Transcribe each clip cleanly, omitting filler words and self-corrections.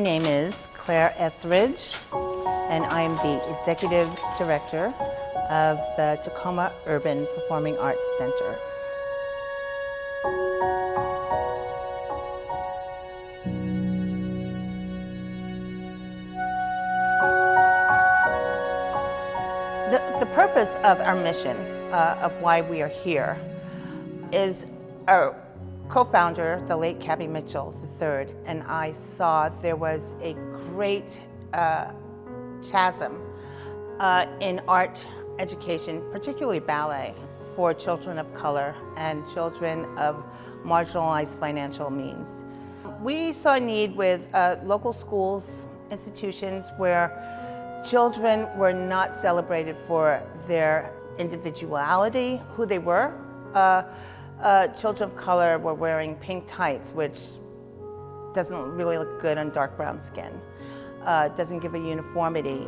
My name is Claire Etheridge, and I am the Executive Director of the Tacoma Urban Performing Arts Center. The purpose of our mission, of why we are here, is our co-founder, the late Cabby Mitchell III, and I saw there was a great chasm in art education, particularly ballet, for children of color and children of marginalized financial means. We saw a need with local schools, institutions where children were not celebrated for their individuality, who they were. Children of color were wearing pink tights, which doesn't really look good on dark brown skin. Doesn't give a uniformity.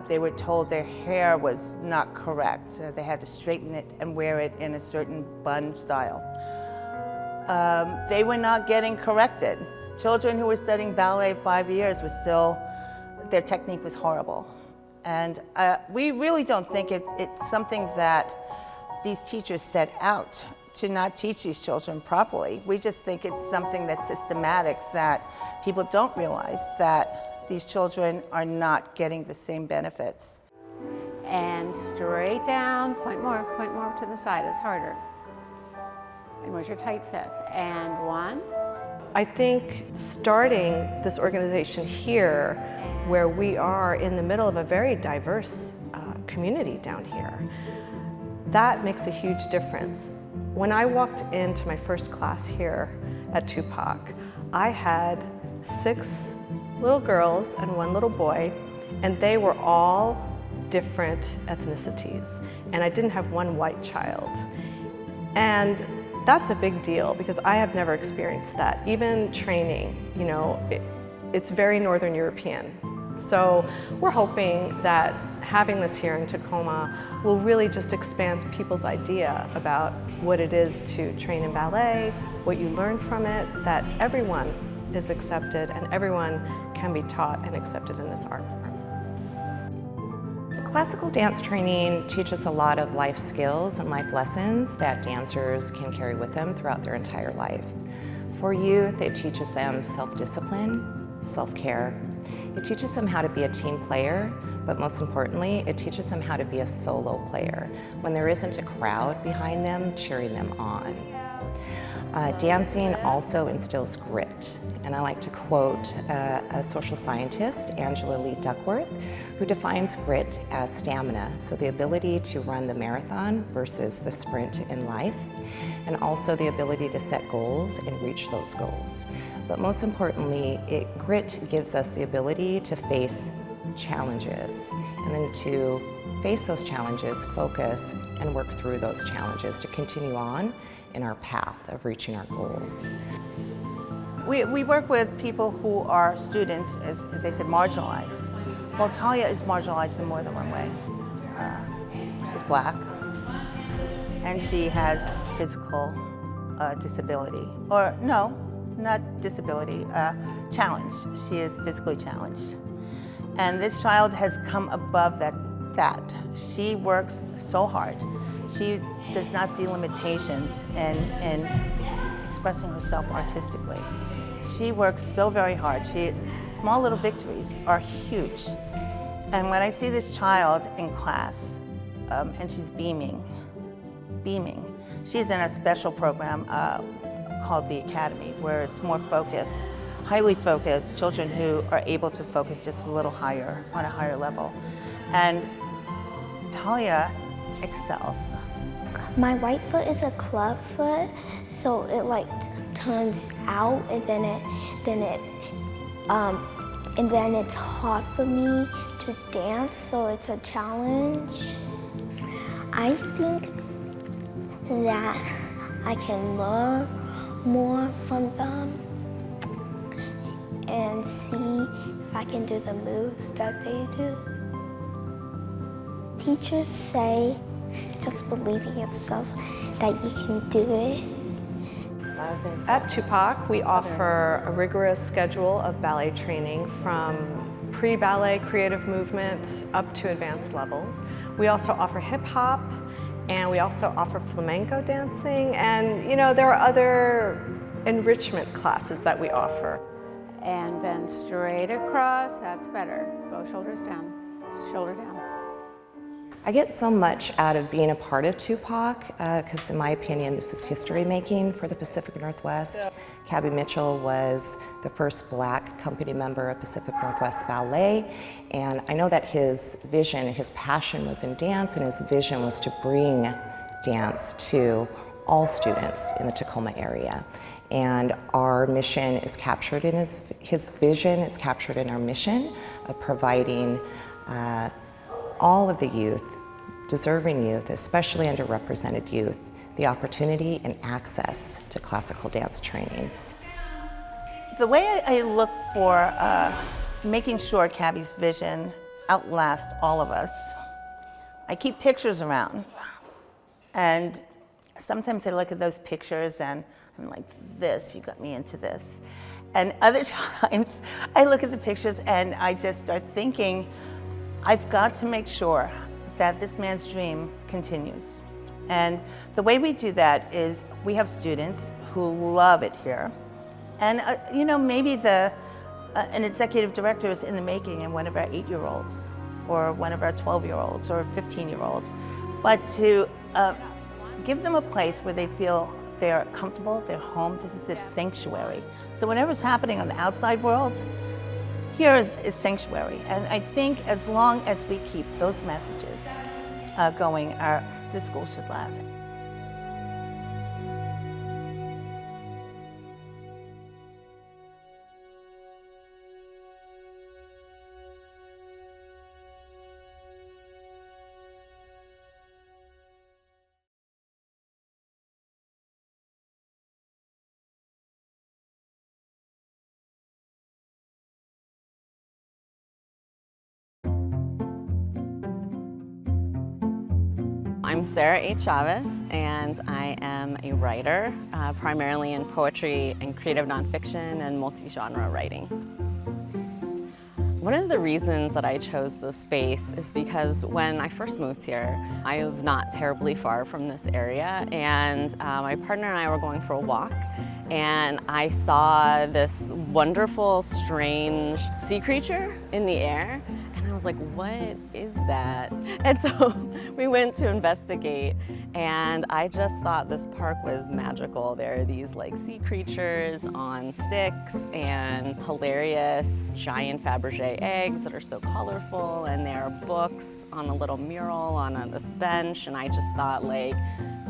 They were told their hair was not correct, so they had to straighten it and wear it in a certain bun style. They were not getting corrected. Children who were studying ballet 5 years were still, their technique was horrible. And we really don't think it's something that these teachers set out to not teach these children properly. We just think it's something that's systematic, that people don't realize that these children are not getting the same benefits. And straight down, point more to the side, it's harder. And where's your tight fifth? And one. I think starting this organization here, where we are in the middle of a very diverse community down here, that makes a huge difference. When I walked into my first class here at Tupac, I had 6 little girls and 1 little boy, and they were all different ethnicities, and I didn't have 1 white child. And that's a big deal because I have never experienced that. Even training, you know, it's very Northern European. So we're hoping that having this here in Tacoma will really just expand people's idea about what it is to train in ballet, what you learn from it, that everyone is accepted and everyone can be taught and accepted in this art form. Classical dance training teaches a lot of life skills and life lessons that dancers can carry with them throughout their entire life. For youth, it teaches them self-discipline, self-care. It teaches them how to be a team player, but most importantly, it teaches them how to be a solo player when there isn't a crowd behind them cheering them on. Dancing also instills grit, and I like to quote a social scientist, Angela Lee Duckworth, who defines grit as stamina, so the ability to run the marathon versus the sprint in life, and also the ability to set goals and reach those goals. But most importantly, grit gives us the ability to face challenges, and then to face those challenges, focus, and work through those challenges to continue on in our path of reaching our goals. We work with people who are students, as I said, marginalized. Well, Talia is marginalized in more than one way. She's black, and she has physical disability. Or no, not disability, challenge. She is physically challenged. And this child has come above that. She works so hard. She does not see limitations in expressing herself artistically. She works so very hard. Small little victories are huge. And when I see this child in class, and she's beaming. She's in a special program called the Academy, where it's more focused, highly focused, children who are able to focus just a little higher, on a higher level. And Talia excels. My right foot is a club foot, so it like turns out, and then it's hard for me to dance, so it's a challenge. I think that I can learn more from them and see if I can do the moves that they do. Teachers say just believe in yourself, that you can do it. lot of things. At Tupac, we offer a rigorous schedule of ballet training from pre-ballet creative movement up to advanced levels. We also offer hip hop, and we also offer flamenco dancing, and there are other enrichment classes that we offer. And bend straight across, that's better. Both shoulders down, shoulder down. I get so much out of being a part of Tupac, because in my opinion, this is history making for the Pacific Northwest. Cabby Mitchell was the first Black company member of Pacific Northwest Ballet, and I know that his vision, his passion was in dance, and his vision was to bring dance to all students in the Tacoma area. And our mission is captured in his vision is captured in our mission of providing all of the youth, deserving youth, especially underrepresented youth, the opportunity and access to classical dance training. The way I look for making sure Cabby's vision outlasts all of us, I keep pictures around. And sometimes I look at those pictures and I'm like, this, you got me into this. And other times I look at the pictures and I just start thinking, I've got to make sure that this man's dream continues. And the way we do that is we have students who love it here. And maybe an executive director is in the making in one of our 8-year-olds or one of our 12-year-olds or 15-year-olds. But to give them a place where they feel they're comfortable, they're home, this is their sanctuary. So whatever's happening on the outside world, here is sanctuary. And I think as long as we keep those messages going, this school should last. I'm Sarah A. Chavez, and I am a writer, primarily in poetry and creative nonfiction and multi-genre writing. One of the reasons that I chose this space is because when I first moved here, I live not terribly far from this area, and my partner and I were going for a walk, and I saw this wonderful, strange sea creature in the air. And I was like, what is that? And so we went to investigate, and I just thought this park was magical. There are these like sea creatures on sticks and hilarious giant Fabergé eggs that are so colorful, and there are books on a little mural on this bench, and I just thought, like,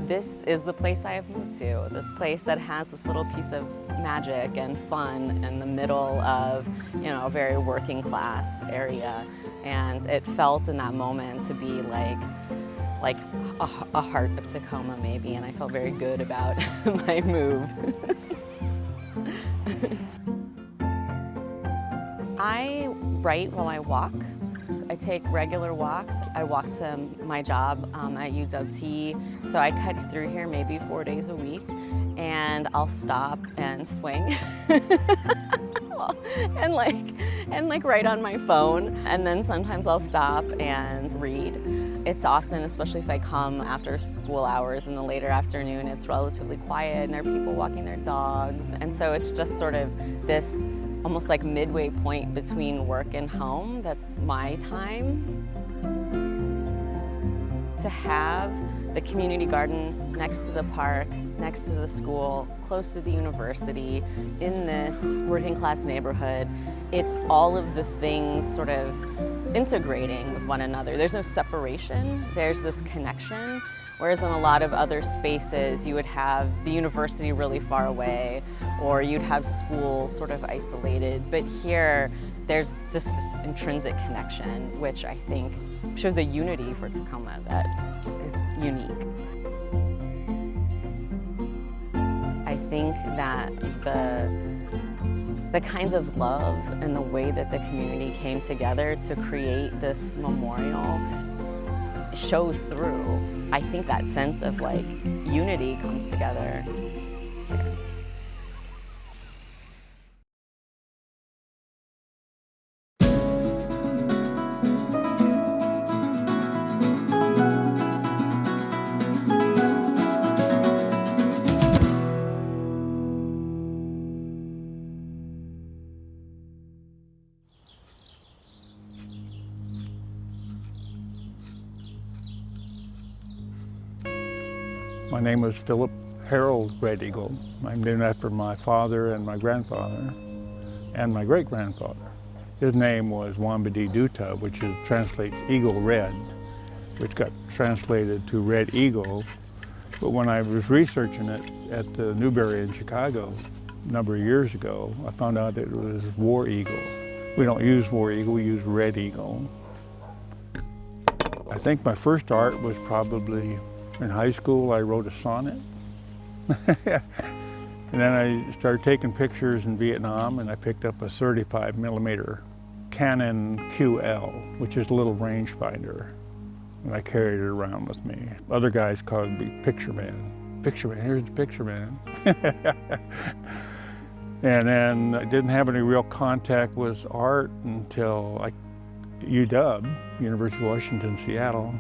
this is the place I have moved to, this place that has this little piece of magic and fun in the middle of, a very working class area. And it felt in that moment to be like a heart of Tacoma maybe, and I felt very good about my move. I write while I walk. I take regular walks. I walk to my job at UW-T, so I cut through here maybe 4 days a week, and I'll stop and swing. and write on my phone, and then sometimes I'll stop and read. It's often, especially if I come after school hours in the later afternoon, it's relatively quiet and there are people walking their dogs, and so it's just sort of this almost like midway point between work and home. That's my time. To have the community garden next to the park, next to the school, close to the university, in this working class neighborhood, it's all of the things sort of integrating with one another. There's no separation, there's this connection. Whereas in a lot of other spaces, you would have the university really far away, or you'd have schools sort of isolated. But here, there's just this intrinsic connection, which I think shows a unity for Tacoma that is unique. I think that the kinds of love and the way that the community came together to create this memorial shows through. I think that sense of like unity comes together here. My name was Philip Harold Red Eagle. I'm named after my father and my grandfather and my great-grandfather. His name was Wambadi Duta, which translates Eagle Red, which got translated to Red Eagle. But when I was researching it at the Newberry in Chicago a number of years ago, I found out that it was War Eagle. We don't use War Eagle, we use Red Eagle. I think my first art was probably in high school. I wrote a sonnet. And then I started taking pictures in Vietnam, and I picked up a 35mm Canon QL, which is a little rangefinder. And I carried it around with me. Other guys called me Picture Man. Picture Man, here's the Picture Man. And then I didn't have any real contact with art until UW, University of Washington, Seattle.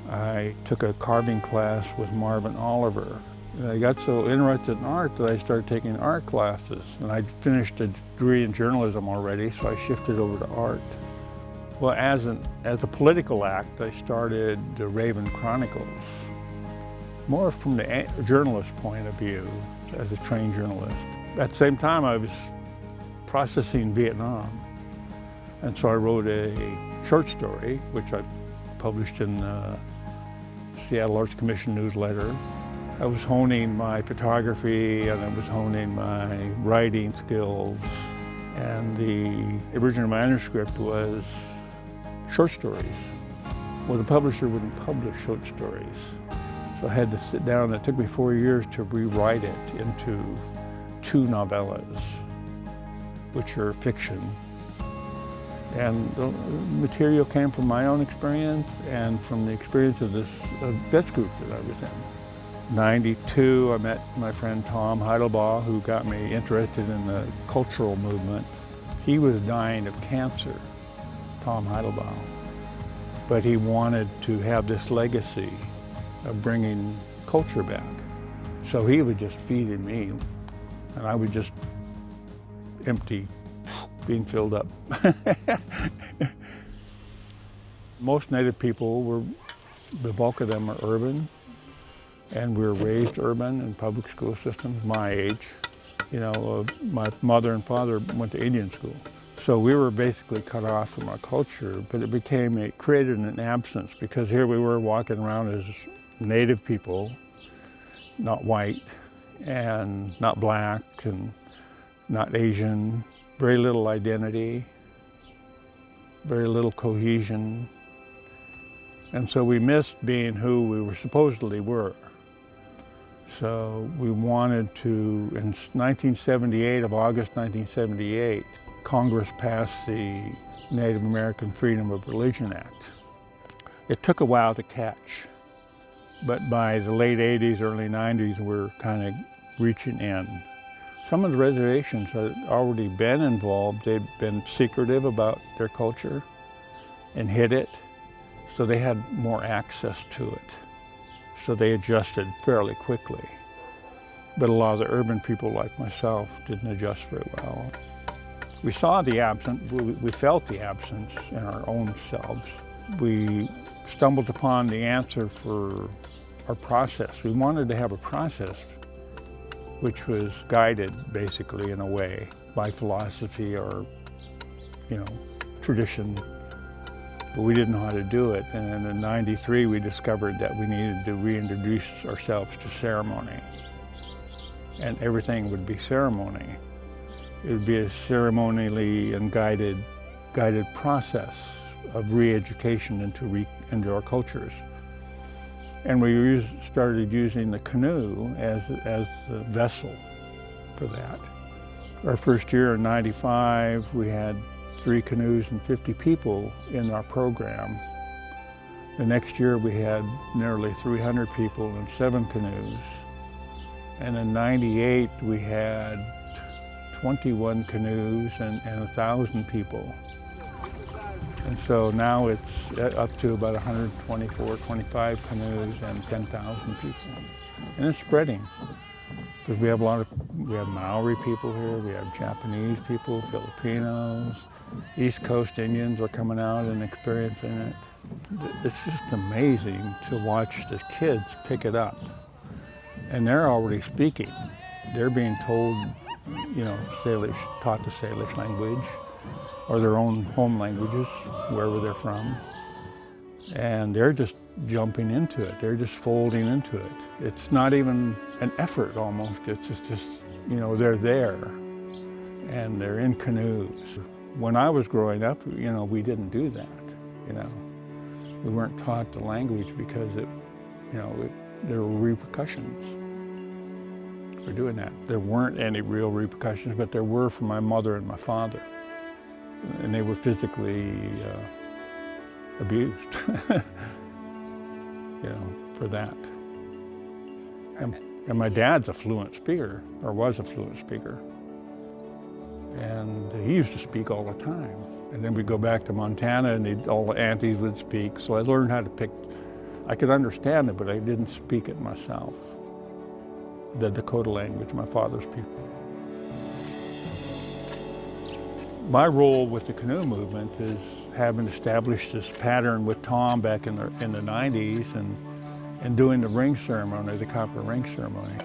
I took a carving class with Marvin Oliver. And I got so interested in art that I started taking art classes. And I'd finished a degree in journalism already, so I shifted over to art. Well, as a political act, I started the Raven Chronicles, more from the journalist point of view, as a trained journalist. At the same time, I was processing Vietnam. And so I wrote a short story, which I published in the Seattle Arts Commission newsletter. I was honing my photography, and I was honing my writing skills. And the original manuscript was short stories. Well, the publisher wouldn't publish short stories. So I had to sit down. It took me 4 years to rewrite it into 2 novellas, which are fiction. And the material came from my own experience and from the experience of this vets group that I was in. 92, I met my friend Tom Heidelbaugh, who got me interested in the cultural movement. He was dying of cancer, Tom Heidelbaugh, but he wanted to have this legacy of bringing culture back. So he was just feeding me, and I was just empty, being filled up. Most Native people the bulk of them are urban, and we were raised urban in public school systems, my age. You know, my mother and father went to Indian school. So we were basically cut off from our culture, but it created an absence, because here we were walking around as Native people, not white, and not black, and not Asian, very little identity, very little cohesion. And so we missed being who we supposedly were. So we wanted to, in 1978, of August 1978, Congress passed the Native American Freedom of Religion Act. It took a while to catch, but by the late 80s, early 90s, we're kind of reaching in. Some of the reservations had already been involved. They'd been secretive about their culture and hid it, so they had more access to it. So they adjusted fairly quickly. But a lot of the urban people like myself didn't adjust very well. We saw the absence, we felt the absence in our own selves. We stumbled upon the answer for our process. We wanted to have a process which was guided, basically, in a way, by philosophy or, tradition. But we didn't know how to do it. And then in '93, we discovered that we needed to reintroduce ourselves to ceremony. And everything would be ceremony. It would be a ceremonially and guided process of re-education into our cultures. And we started using the canoe as the vessel for that. Our first year in '95, we had 3 canoes and 50 people in our program. The next year we had nearly 300 people and 7 canoes. And in '98 we had 21 canoes and 1,000 people. And so now it's up to about 124, 25 canoes and 10,000 people. And it's spreading, because we have Maori people here, we have Japanese people, Filipinos, East Coast Indians are coming out and experiencing it. It's just amazing to watch the kids pick it up and they're already speaking. They're being told, Salish, taught the Salish language or their own home languages, wherever they're from. And they're just jumping into it. They're just folding into it. It's not even an effort almost. It's just they're there and they're in canoes. When I was growing up, we didn't do that, We weren't taught the language because there were repercussions for doing that. There weren't any real repercussions, but there were for my mother and my father. And they were physically abused, for that. And my dad's a fluent speaker, or was a fluent speaker. And he used to speak all the time. And then we'd go back to Montana and all the aunties would speak. So I learned how to pick, I could understand it, but I didn't speak it myself. The Dakota language, my father's people. My role with the canoe movement is having established this pattern with Tom back in the 90s and doing the ring ceremony, the copper ring ceremony.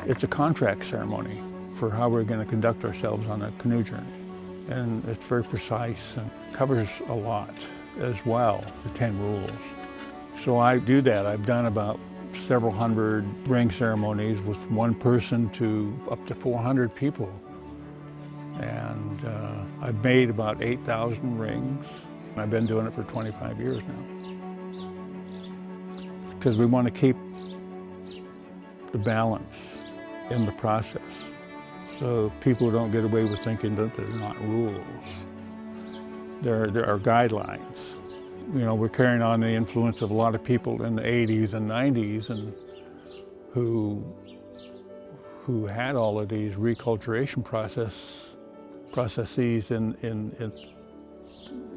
It's a contract ceremony for how we're going to conduct ourselves on a canoe journey. And it's very precise and covers a lot as well, the 10 rules. So I do that. I've done about several hundred ring ceremonies with one person to up to 400 people. And I've made about 8,000 rings. I've been doing it for 25 years now. Because we want to keep the balance in the process. So people don't get away with thinking that they're not rules. There are guidelines. We're carrying on the influence of a lot of people in the 80s and 90s and who had all of these reculturation processes in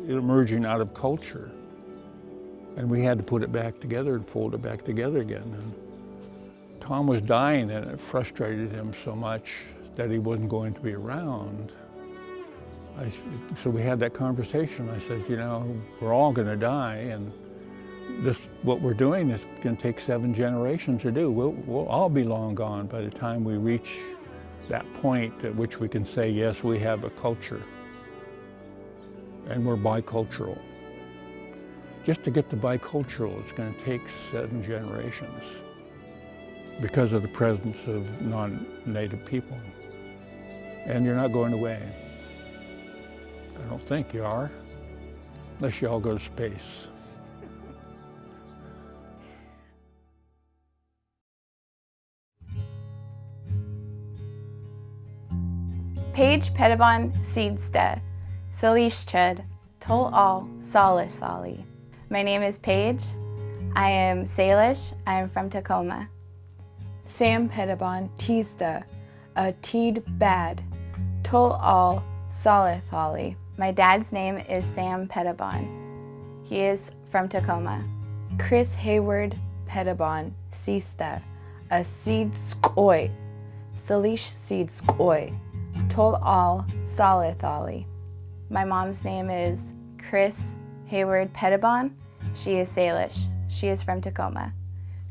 emerging out of culture. And we had to put it back together and fold it back together again. And Tom was dying and it frustrated him so much that he wasn't going to be around. So we had that conversation. I said, we're all going to die, and what we're doing is going to take 7 generations to do. We'll all be long gone by the time we reach that point at which we can say, yes, we have a culture, and we're bicultural. Just to get to bicultural, it's going to take 7 generations because of the presence of non-native people. And you're not going away. I don't think you are, unless you all go to space. Paige Pettibon Seedsta, Salish Chud, Tol All Salih Sali. My name is Paige. I am Salish. I am from Tacoma. Sam Pettibon Teesta, a Teed Bad, Tol All Salih Sali. My dad's name is Sam Pettibon. He is from Tacoma. Chris Hayward Pettibon Seesta, a Seed Skoy, Salish Seed Skoy, Tol All Salih Sali. My mom's name is Chris Hayward Pettibon. She is Salish. She is from Tacoma.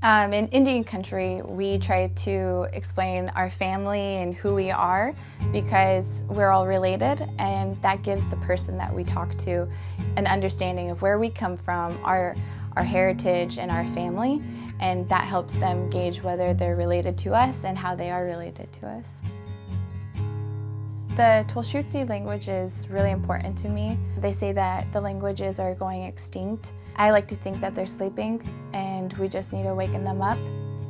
In Indian country, we try to explain our family and who we are because we're all related, and that gives the person that we talk to an understanding of where we come from, our heritage and our family, and that helps them gauge whether they're related to us and how they are related to us. The Tulshutsi language is really important to me. They say that the languages are going extinct. I like to think that they're sleeping and we just need to waken them up.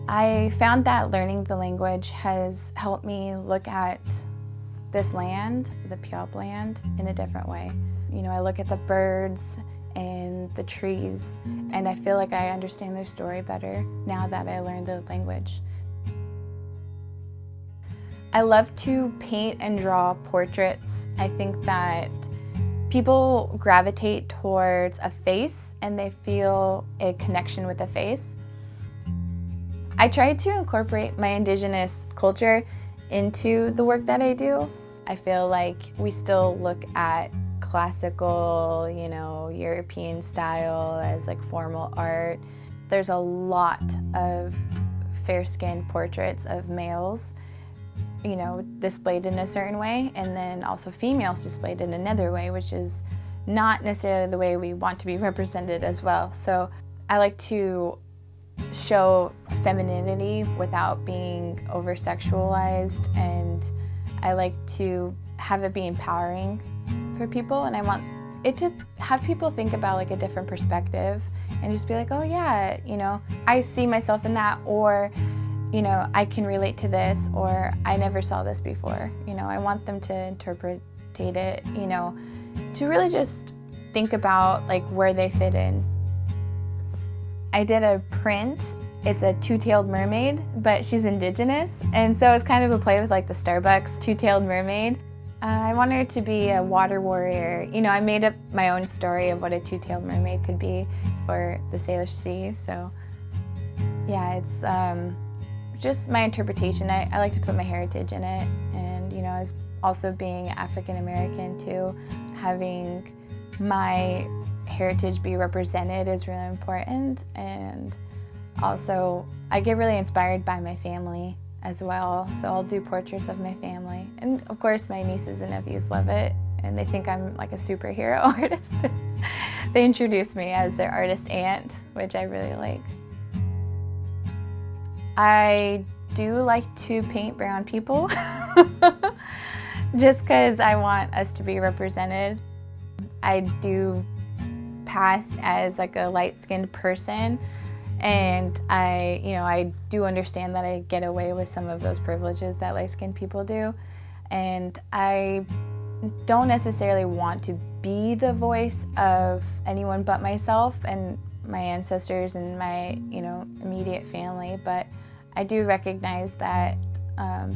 I found that learning the language has helped me look at this land, the Puyallup land, in a different way. I look at the birds and the trees, and I feel like I understand their story better now that I learned the language. I love to paint and draw portraits. I think that people gravitate towards a face and they feel a connection with a face. I try to incorporate my indigenous culture into the work that I do. I feel like we still look at classical, European style as like formal art. There's a lot of fair-skinned portraits of males, you know, displayed in a certain way, and then also females displayed in another way, which is not necessarily the way we want to be represented as well. So I like to show femininity without being over-sexualized, and I like to have it be empowering for people, and I want it to have people think about like a different perspective and just be like, oh yeah, you know, I see myself in that, or, you know, I can relate to this, or I never saw this before. You know, I want them to interpret it, you know, to really just think about like where they fit in. I did a print. It's a two-tailed mermaid, but she's indigenous, and so it's kind of a play with like the Starbucks two-tailed mermaid. I want her to be a water warrior. You know, I made up my own story of what a two-tailed mermaid could be for the Salish Sea. So yeah, it's just my interpretation. I like to put my heritage in it, and you know, as also being African American too, having my heritage be represented is really important. And also, I get really inspired by my family as well, so I'll do portraits of my family. And of course, my nieces and nephews love it, and they think I'm like a superhero artist. They introduce me as their artist aunt, which I really like. I do like to paint brown people, just because I want us to be represented. I do pass as like a light-skinned person, and I do understand that I get away with some of those privileges that light-skinned people do, and I don't necessarily want to be the voice of anyone but myself and my ancestors and my, you know, immediate family, but I do recognize that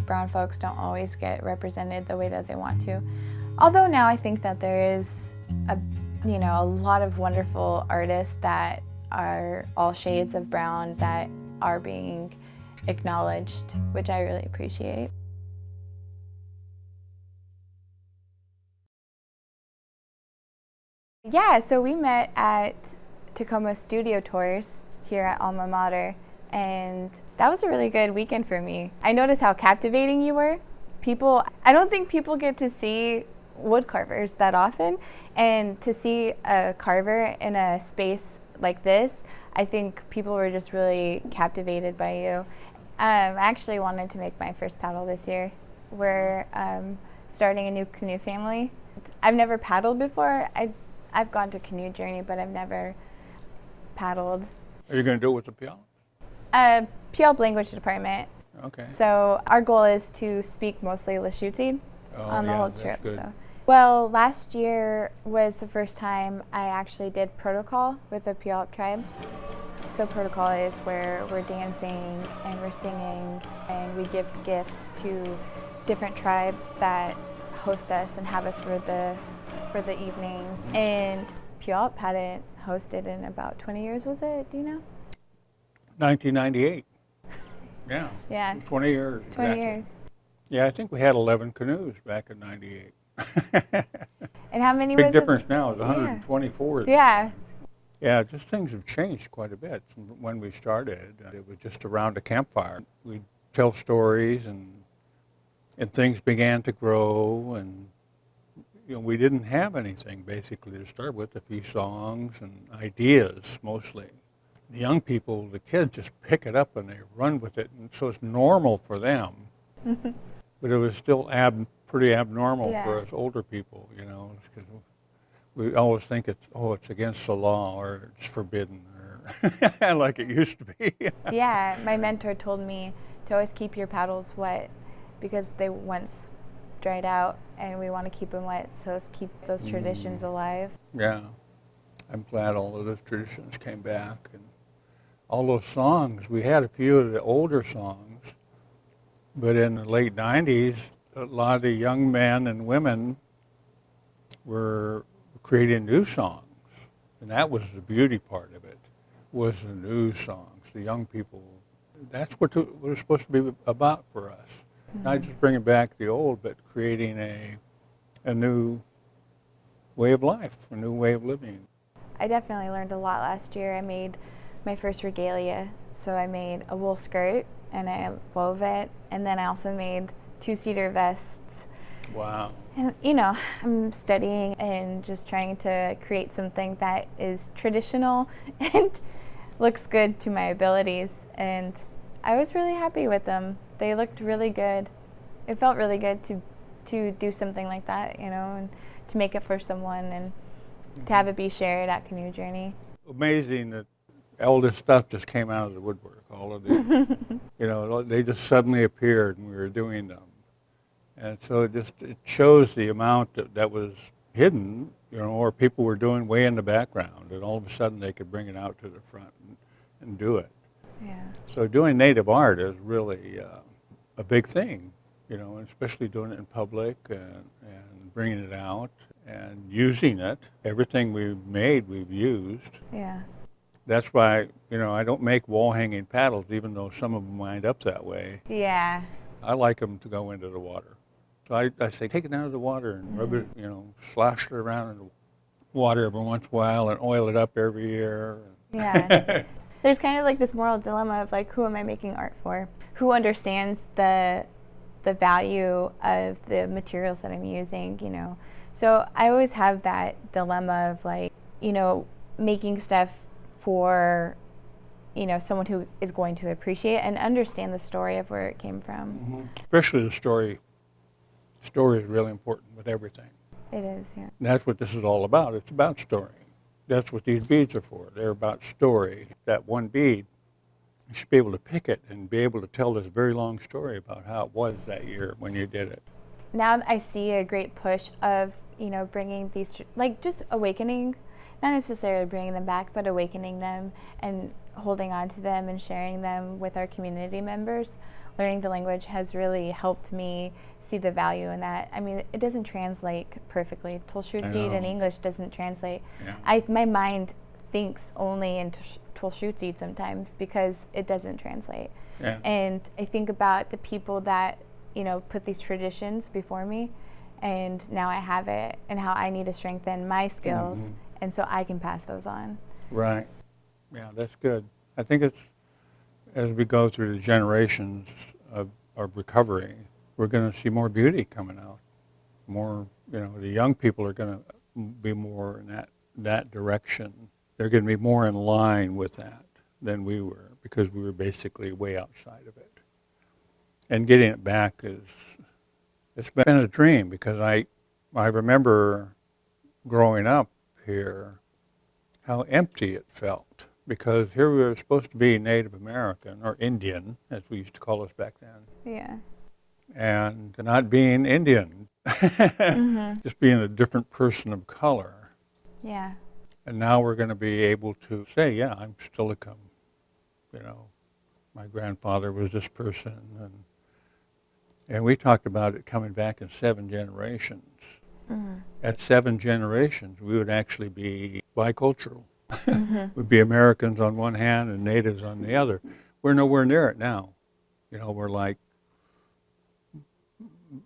brown folks don't always get represented the way that they want to. Although now I think that there is a lot of wonderful artists that are all shades of brown that are being acknowledged, which I really appreciate. Yeah, so we met at Tacoma Studio Tours here at Alma Mater, and that was a really good weekend for me. I noticed how captivating you were. I don't think people get to see wood carvers that often, and to see a carver in a space like this, I think people were just really captivated by you. I actually wanted to make my first paddle this year. We're starting a new canoe family. I've never paddled before. I've gone to Canoe Journey, but I've never paddled. Are you going to do it with the Puyallup? Puyallup Language Department. Okay. So our goal is to speak mostly Lushootseed on the whole trip. Good. So. Well, last year was the first time I actually did protocol with the Puyallup tribe. So protocol is where we're dancing and we're singing, and we give gifts to different tribes that host us and have us for the evening. And Puyallup hadn't hosted in about 20 years, was it? Do you know? 1998. Yeah. Yeah. 20 years. 20 exactly. years. Yeah, I think we had 11 canoes back in 98. And how many Big was it? difference now is 124. Yeah. Yeah, just things have changed quite a bit from when we started. It was just around a campfire. We'd tell stories, and things began to grow, and you know, we didn't have anything basically to start with, a few songs and ideas mostly. The young people, the kids just pick it up and they run with it, and so it's normal for them. But it was still pretty abnormal for us older people, you know, because we always think it's against the law or it's forbidden or like it used to be. Yeah, my mentor told me to always keep your paddles wet because they once dried out, and we want to keep them wet, so let's keep those traditions alive. Yeah, I'm glad all of those traditions came back, and all those songs. We had a few of the older songs, but in the late 90s, a lot of the young men and women were creating new songs, and that was the beauty part of it, was the new songs. The young people, that's what it was supposed to be about for us. Not just bringing back the old, but creating a new way of life, a new way of living. I definitely learned a lot last year. I made my first regalia. So I made a wool skirt and I wove it. And then I also made 2-seater vests. Wow. And, you know, I'm studying and just trying to create something that is traditional and looks good to my abilities. And I was really happy with them. They looked really good. It felt really good to do something like that, you know, and to make it for someone and to have it be shared at Canoe Journey. Amazing that all this stuff just came out of the woodwork. All of these, you know, they just suddenly appeared and we were doing them. And so it shows the amount that was hidden, you know, or people were doing way in the background, and all of a sudden they could bring it out to the front and do it. Yeah. So doing native art is really a big thing, you know, and especially doing it in public and bringing it out and using it. Everything we've made, we've used. Yeah. That's why, you know, I don't make wall-hanging paddles, even though some of them wind up that way. Yeah. I like them to go into the water. So I say, take it out of the water and rub it, you know, slosh it around in the water every once in a while and oil it up every year. Yeah. There's kind of like this moral dilemma of like, who am I making art for? Who understands the value of the materials that I'm using, you know? So I always have that dilemma of like, you know, making stuff for, you know, someone who is going to appreciate and understand the story of where it came from. Mm-hmm. Especially the story. Story is really important with everything. It is, yeah. And that's what this is all about. It's about story. That's what these beads are for. They're about story. That one bead, you should be able to pick it and be able to tell this very long story about how it was that year when you did it. Now I see a great push of, you know, bringing these, like just awakening, not necessarily bringing them back, but awakening them and holding on to them and sharing them with our community members. Learning the language has really helped me see the value in that. I mean, it doesn't translate perfectly. Tulshutseed in English doesn't translate. Yeah. My mind thinks only in Tulshutseed sometimes because it doesn't translate. Yeah. And I think about the people that, you know, put these traditions before me, and now I have it, and how I need to strengthen my skills, and so I can pass those on. Right. Yeah, that's good. I think it's, as we go through the generations of recovery, we're going to see more beauty coming out. More, you know, the young people are going to be more in that direction. They're going to be more in line with that than we were, because we were basically way outside of it. And getting it back it's been a dream, because I remember growing up here how empty it felt. Because here we were supposed to be Native American, or Indian, as we used to call us back then. Yeah. And not being Indian, just being a different person of color. Yeah. And now we're going to be able to say, yeah, I'm still a you know, my grandfather was this person. And we talked about it coming back in 7 generations. At 7 generations, we would actually be bicultural. Would be Americans on one hand and natives on the other. We're nowhere near it now. You know, we're like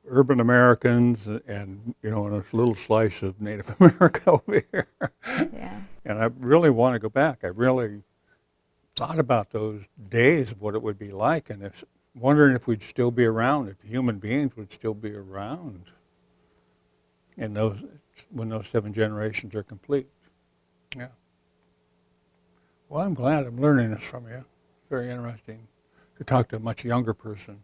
urban Americans and, you know, and a little slice of Native America over here. Yeah. And I really want to go back. I really thought about those days of what it would be like, and wondering if we'd still be around, if human beings would still be around in when those 7 generations are complete. Yeah. Well, I'm glad I'm learning this from you. Very interesting to talk to a much younger person.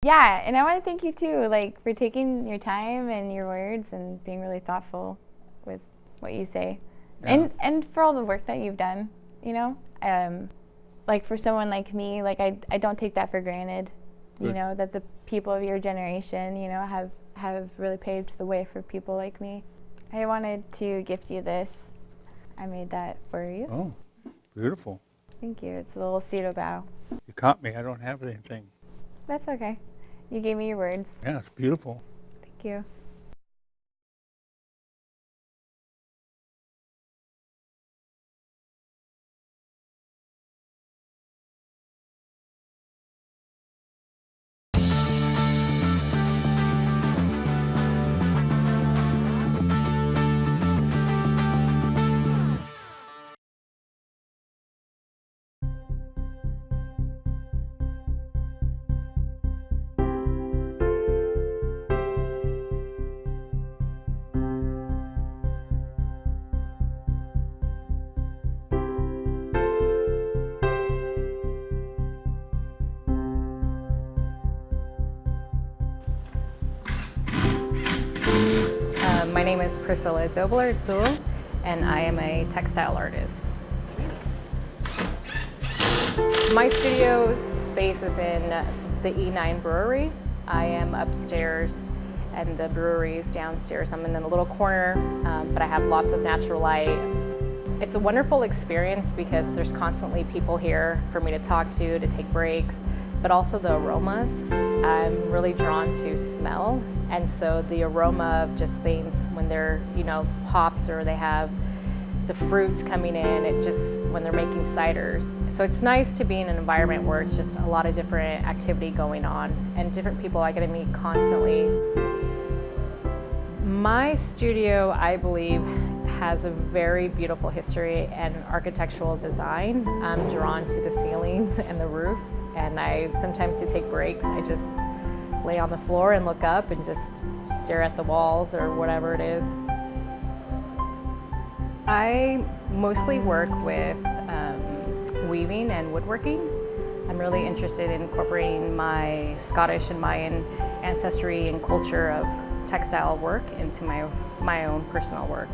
Yeah, and I want to thank you too, like, for taking your time and your words and being really thoughtful with what you say, and for all the work that you've done. You know, like for someone like me, like I don't take that for granted. Good. You know, that the people of your generation, you know, have really paved the way for people like me. I wanted to gift you this. I made that for you. Oh. Beautiful. Thank you. It's a little pseudo bow. You caught me. I don't have anything. That's okay. You gave me your words. Yeah, it's beautiful. Thank you. name is Priscilla Dobler-Dzul, and I am a textile artist. My studio space is in the E9 brewery. I am upstairs and the brewery is downstairs. I'm in a little corner, but I have lots of natural light. It's a wonderful experience because there's constantly people here for me to talk to take breaks, but also the aromas. I'm really drawn to smell, and so the aroma of just things when they're, hops, or they have the fruits coming in, when they're making ciders. So it's nice to be in an environment where it's just a lot of different activity going on and different people I get to meet constantly. My studio, I believe, has a very beautiful history and architectural design. I'm drawn to the ceilings and the roof, and sometimes to take breaks, I just lay on the floor and look up and just stare at the walls or whatever it is. I mostly work with weaving and woodworking. I'm really interested in incorporating my Scottish and Mayan ancestry and culture of textile work into my own personal work.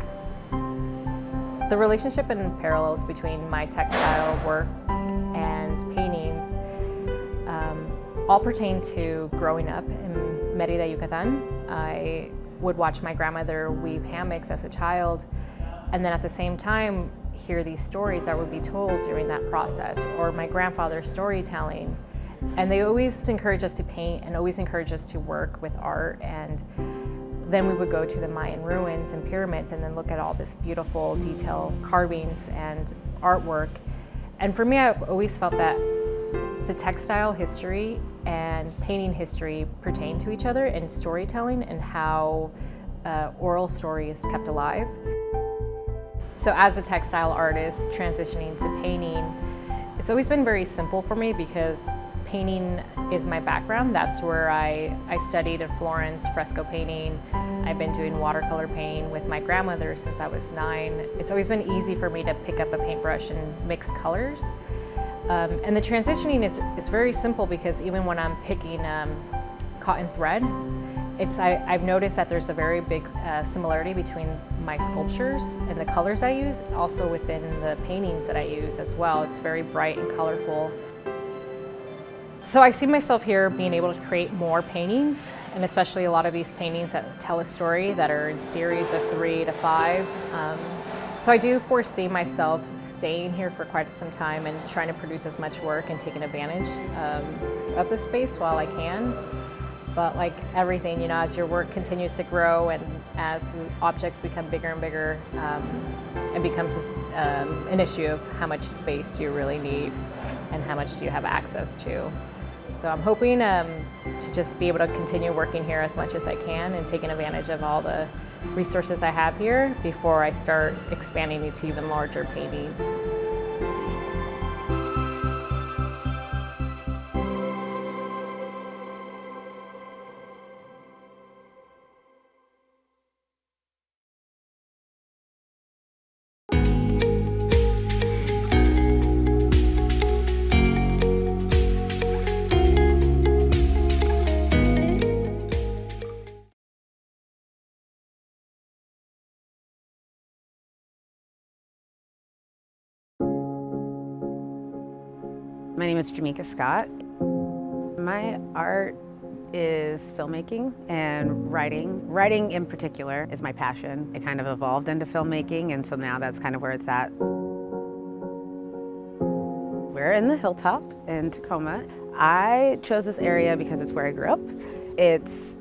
The relationship and parallels between my textile work and paintings all pertain to growing up in Mérida, Yucatan. I would watch my grandmother weave hammocks as a child, and then at the same time hear these stories that would be told during that process, or my grandfather's storytelling. And they always encourage us to paint and always encourage us to work with art. And then we would go to the Mayan ruins and pyramids and then look at all this beautiful detail carvings and artwork. And for me, I've always felt that the textile history and painting history pertain to each other in storytelling and how oral story is kept alive. So as a textile artist transitioning to painting, it's always been very simple for me because painting is my background. That's where I studied in Florence, fresco painting. I've been doing watercolor painting with my grandmother since I was 9. It's always been easy for me to pick up a paintbrush and mix colors. And the transitioning is very simple because even when I'm picking cotton thread, I've noticed that there's a very big similarity between my sculptures and the colors I use, also within the paintings that I use as well. It's very bright and colorful. So I see myself here being able to create more paintings, and especially a lot of these paintings that tell a story that are in series of 3 to 5. So I do foresee myself staying here for quite some time and trying to produce as much work and taking advantage of the space while I can. But like everything, as your work continues to grow and as the objects become bigger and bigger, it becomes an issue of how much space you really need and how much do you have access to. So I'm hoping to just be able to continue working here as much as I can and taking advantage of all the resources I have here before I start expanding into even larger paintings. My name is Jamika Scott. My art is filmmaking and writing. Writing in particular is my passion. It kind of evolved into filmmaking, and so now that's kind of where it's at. We're in the Hilltop in Tacoma. I chose this area because it's where I grew up. It's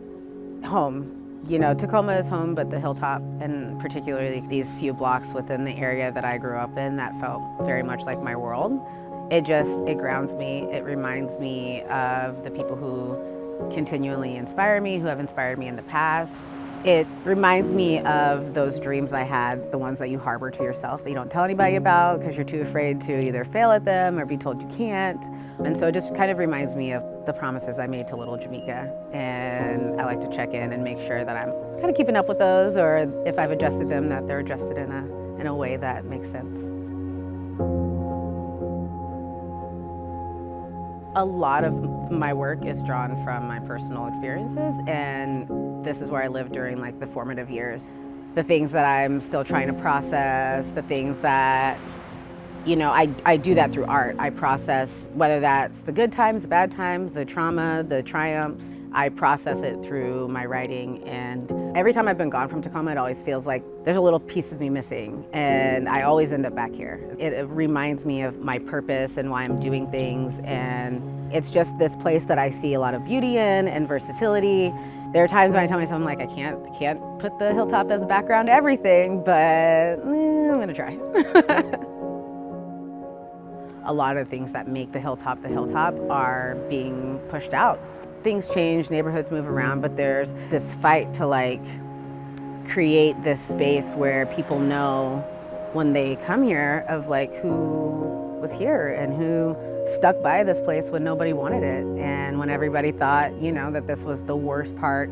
home. Tacoma is home, but the Hilltop, and particularly these few blocks within the area that I grew up in, that felt very much like my world. It grounds me. It reminds me of the people who continually inspire me, who have inspired me in the past. It reminds me of those dreams I had, the ones that you harbor to yourself that you don't tell anybody about because you're too afraid to either fail at them or be told you can't. And so it just kind of reminds me of the promises I made to little Jamika. And I like to check in and make sure that I'm kind of keeping up with those, or if I've adjusted them, that they're adjusted in a way that makes sense. A lot of my work is drawn from my personal experiences, and this is where I lived during the formative years. the things that I'm still trying to process, the things that, you know, I do that through art. I process, whether that's the good times, the bad times, the trauma, the triumphs, I process it through my writing. And every time I've been gone from Tacoma, it always feels like there's a little piece of me missing, and I always end up back here. It reminds me of my purpose and why I'm doing things, and it's just this place that I see a lot of beauty in and versatility. There are times when I tell myself, I'm like, I can't put the hilltop as the background to everything, but I'm gonna try. A lot of things that make the hilltop are being pushed out. Things change, neighborhoods move around, but there's this fight to like create this space where people know when they come here of like who was here and who stuck by this place when nobody wanted it, and when everybody thought, you know, that this was the worst part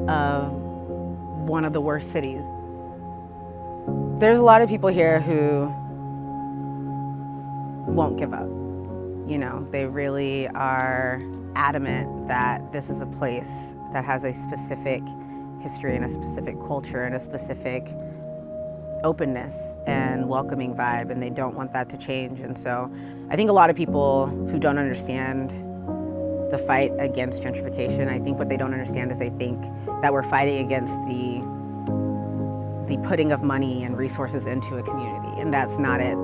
of one of the worst cities. There's a lot of people here who won't give up. You know, they really are adamant that this is a place that has a specific history and a specific culture and a specific openness and welcoming vibe, and they don't want that to change. And so I think a lot of people who don't understand the fight against gentrification, I think what they don't understand is they think that we're fighting against the putting of money and resources into a community, and that's not it.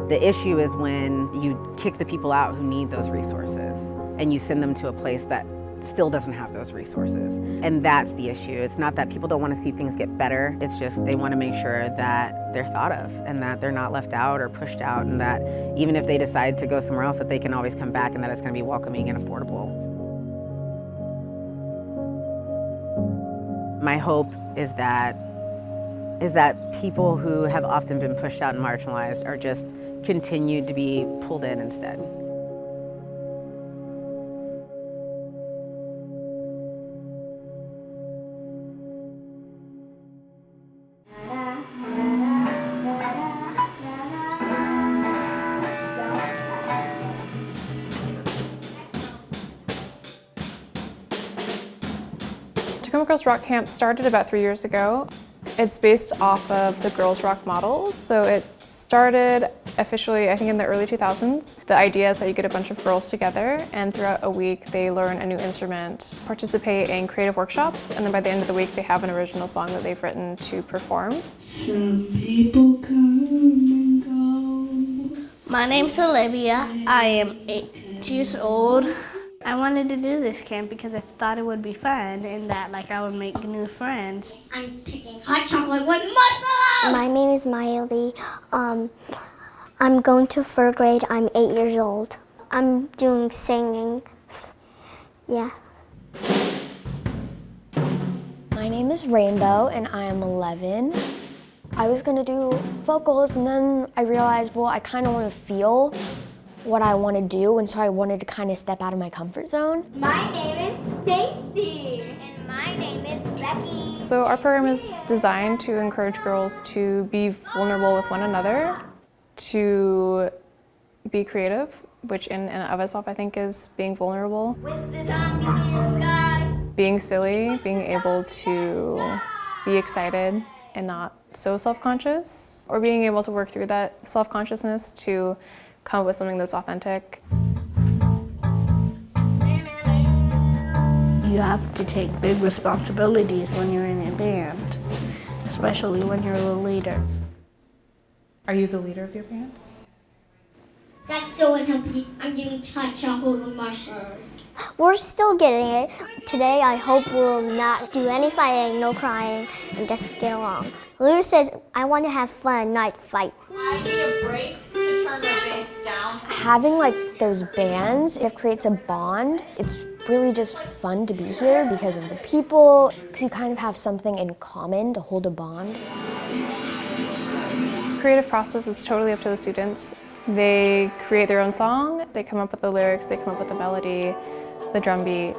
The issue is when you kick the people out who need those resources and you send them to a place that still doesn't have those resources. And that's the issue. It's not that people don't want to see things get better, it's just they want to make sure that they're thought of and that they're not left out or pushed out, and that even if they decide to go somewhere else, that they can always come back and that it's going to be welcoming and affordable. My hope is that people who have often been pushed out and marginalized are just continued to be pulled in instead. Tacoma Girls Rock Camp started about 3 years ago. It's based off of the Girls Rock model. So it started officially, I think, in the early 2000s. The idea is that you get a bunch of girls together, and throughout a week they learn a new instrument, participate in creative workshops, and then by the end of the week they have an original song that they've written to perform. Some people come and go. My name's Olivia. I am 8 years old. I wanted to do this camp because I thought it would be fun and that I would make new friends. I'm picking hot chocolate with marshmallows! My name is Miley. I'm going to 3rd grade. I'm 8 years old. I'm doing singing. Yeah. My name is Rainbow and I am 11. I was gonna do vocals and then I realized, well, I kind of want to feel what I want to do, and so I wanted to kind of step out of my comfort zone. My name is Stacy, and my name is Becky. So our program is designed to encourage girls to be vulnerable with one another, to be creative, which in and of itself I think is being vulnerable. With the zombies in the sky. Being silly, being able to be excited and not so self-conscious, or being able to work through that self-consciousness to come up with something that's authentic. You have to take big responsibilities when you're in a band, especially when you're the leader. Are you the leader of your band? That's so unhealthy. I'm getting hot chocolate with marshmallows. We're still getting it. Today I hope we'll not do any fighting, no crying, and just get along. Lou says, I want to have fun, not fight. I need a break to turn the bass down. Having those bands, it creates a bond. It's really just fun to be here because of the people, because you kind of have something in common to hold a bond. Creative process is totally up to the students. They create their own song, they come up with the lyrics, they come up with the melody, the drum beat,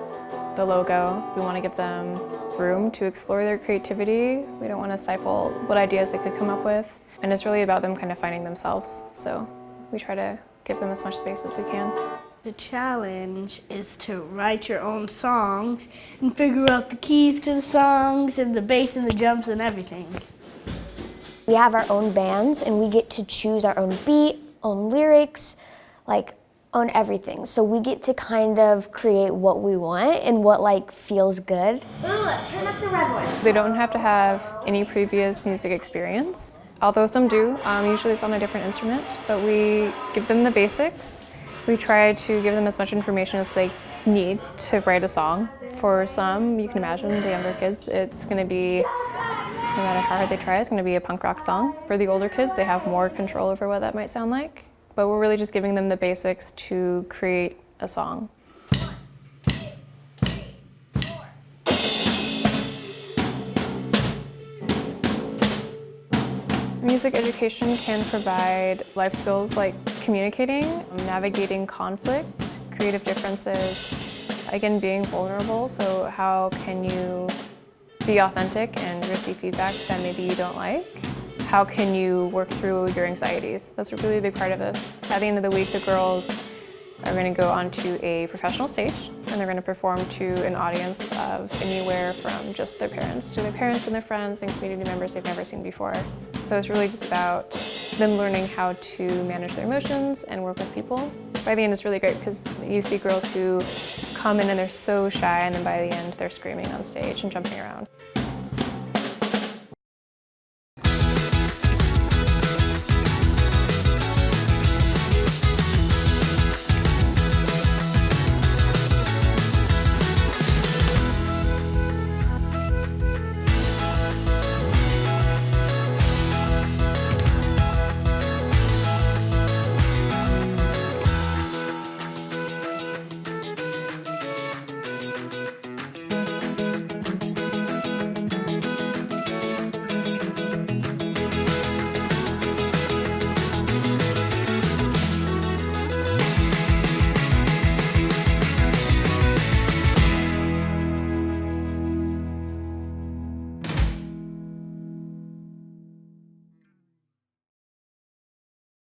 the logo. We want to give them room to explore their creativity. We don't want to stifle what ideas they could come up with. And it's really about them kind of finding themselves. So we try to give them as much space as we can. The challenge is to write your own songs and figure out the keys to the songs and the bass and the drums and everything. We have our own bands and we get to choose our own beat, own lyrics, like own everything. So we get to kind of create what we want and what like feels good. Ooh, turn up the red one. They don't have to have any previous music experience, although some do. Usually it's on a different instrument, but we give them the basics. We try to give them as much information as they need to write a song. For some, you can imagine the younger kids, it's going to be, no matter how hard they try, it's going to be a punk rock song. For the older kids, they have more control over what that might sound like. But we're really just giving them the basics to create a song. Music education can provide life skills like communicating, navigating conflict, creative differences, again, being vulnerable. So how can you be authentic and receive feedback that maybe you don't like? How can you work through your anxieties? That's a really big part of this. At the end of the week, the girls are going to go onto a professional stage and they're going to perform to an audience of anywhere from just their parents to their parents and their friends and community members they've never seen before. So it's really just about them learning how to manage their emotions and work with people. By the end, it's really great because you see girls who come in and they're so shy, and then by the end, they're screaming on stage and jumping around.